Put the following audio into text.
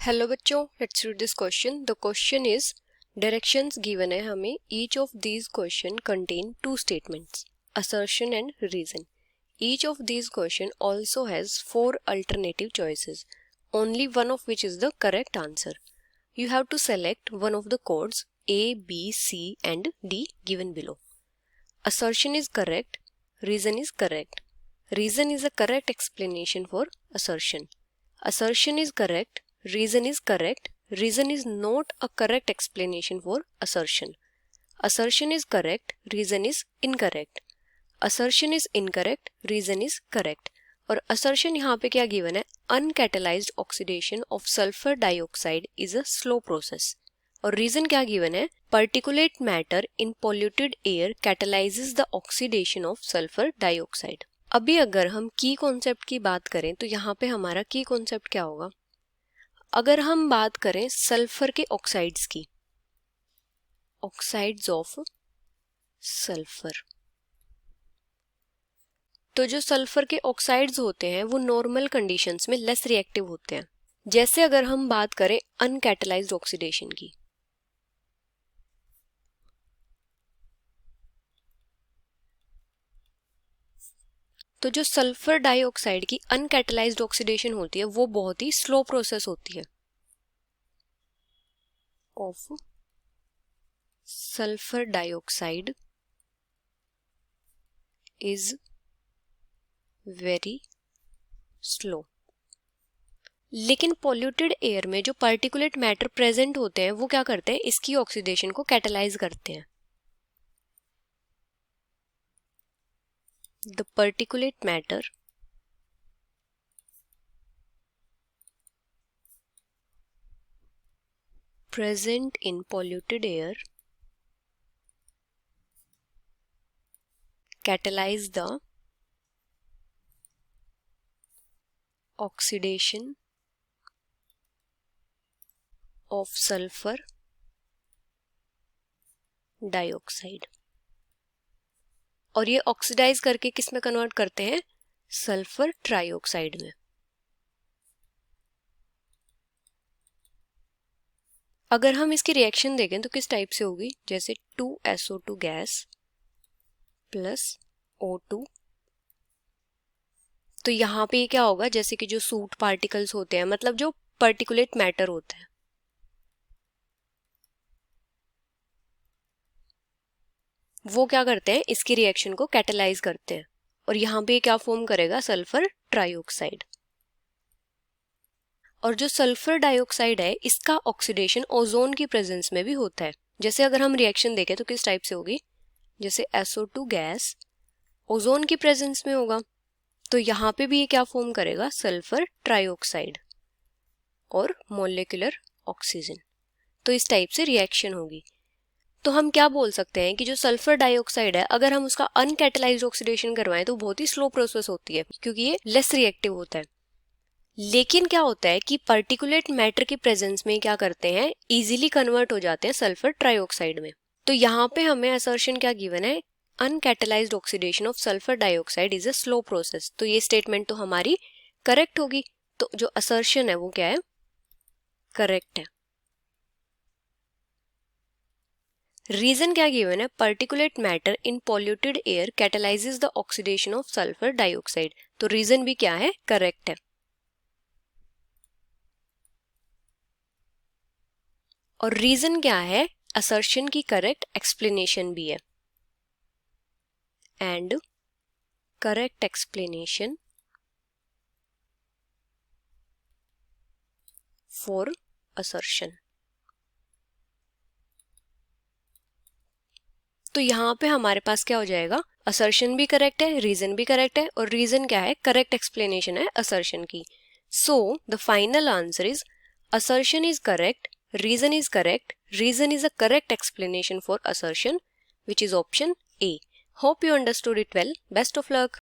Hello बच्चों, let's read this question. The question is directions given है हमें। Each of these question contain two statements, assertion and reason. Each of these question also has four alternative choices, only one of which is the correct answer. You have to select one of the codes A, B, C and D given below. Assertion is correct, reason is correct. Reason is a correct explanation for assertion. Assertion is correct, reason is correct. Reason is not a correct explanation for assertion. Assertion is correct, reason is incorrect. Assertion is incorrect, reason is correct. और assertion यहाँ पे क्या given है? Uncatalyzed oxidation of sulfur dioxide is a slow process. और reason क्या given है? Particulate matter in polluted air कैटलाइजेस the oxidation of sulphur dioxide. अभी अगर हम की कॉन्सेप्ट की बात करें तो यहाँ पे हमारा की कॉन्सेप्ट क्या होगा? अगर हम बात करें सल्फर के ऑक्साइड्स की, ऑक्साइड्स ऑफ सल्फर, तो जो सल्फर के ऑक्साइड्स होते हैं वो नॉर्मल कंडीशंस में लेस रिएक्टिव होते हैं। जैसे अगर हम बात करें अनकैटलाइज्ड ऑक्सीडेशन की, तो जो सल्फर डाइऑक्साइड की अनकैटलाइज्ड ऑक्सीडेशन होती है वो बहुत ही स्लो प्रोसेस होती है of sulphur dioxide is very slow. लेकिन पॉल्यूटेड एयर में जो पार्टिकुलेट मैटर प्रेजेंट होते हैं वो क्या करते हैं? इसकी ऑक्सीडेशन को कैटलाइज करते हैं। The particulate matter present in polluted air catalyze the oxidation of sulfur dioxide। और ये ऑक्सीडाइज करके किस में कन्वर्ट करते हैं? सल्फर ट्राइऑक्साइड में। अगर हम इसकी रिएक्शन देखें तो किस टाइप से होगी? जैसे 2SO2 गैस प्लस O2, तो यहाँ पे क्या होगा? जैसे कि जो सूट पार्टिकल्स होते हैं, मतलब जो पर्टिकुलेट मैटर होता है, वो क्या करते हैं? इसकी रिएक्शन को कैटलाइज करते हैं और यहाँ पे क्या फॉर्म करेगा? Sulphur trioxide. और जो सल्फर डाइऑक्साइड है इसका ऑक्सीडेशन ओजोन की प्रेजेंस में भी होता है। जैसे अगर हम रिएक्शन देखें तो किस टाइप से होगी? जैसे SO2 गैस ओजोन की प्रेजेंस में होगा, तो यहाँ पे भी ये क्या फॉर्म करेगा? सल्फर ट्राइऑक्साइड और मॉलिक्यूलर ऑक्सीजन। तो इस टाइप से रिएक्शन होगी। तो हम क्या बोल सकते हैं कि जो सल्फर डाइऑक्साइड है अगर हम उसका अनकैटलाइज्ड ऑक्सीडेशन करवाएं तो बहुत ही स्लो प्रोसेस होती है क्योंकि ये लेस रिएक्टिव होता है। लेकिन क्या होता है कि पर्टिकुलेट मैटर के प्रेजेंस में क्या करते हैं? इजीली कन्वर्ट हो जाते हैं सल्फर ट्राइऑक्साइड में। तो यहाँ पे हमें असर्शन क्या गिवन है? Uncatalysed oxidation of sulphur dioxide is a slow process. तो ये स्टेटमेंट तो हमारी करेक्ट होगी। तो जो असर्शन है वो क्या है? करेक्ट है। रीजन क्या गिवन है? Particulate matter in polluted air कैटलाइजेस the oxidation of sulphur dioxide. तो रीजन भी क्या है? करेक्ट है। और रीजन क्या है? असर्शन की करेक्ट एक्सप्लेनेशन भी है। And correct explanation for assertion. तो यहाँ पे हमारे पास क्या हो जाएगा? असर्शन भी करेक्ट है, रीजन भी करेक्ट है, और रीजन क्या है? करेक्ट एक्सप्लेनेशन है असर्शन की। So the final answer is assertion is correct, reason is correct, reason is a correct explanation for assertion, which is option A. Hope you understood it well. Best of luck.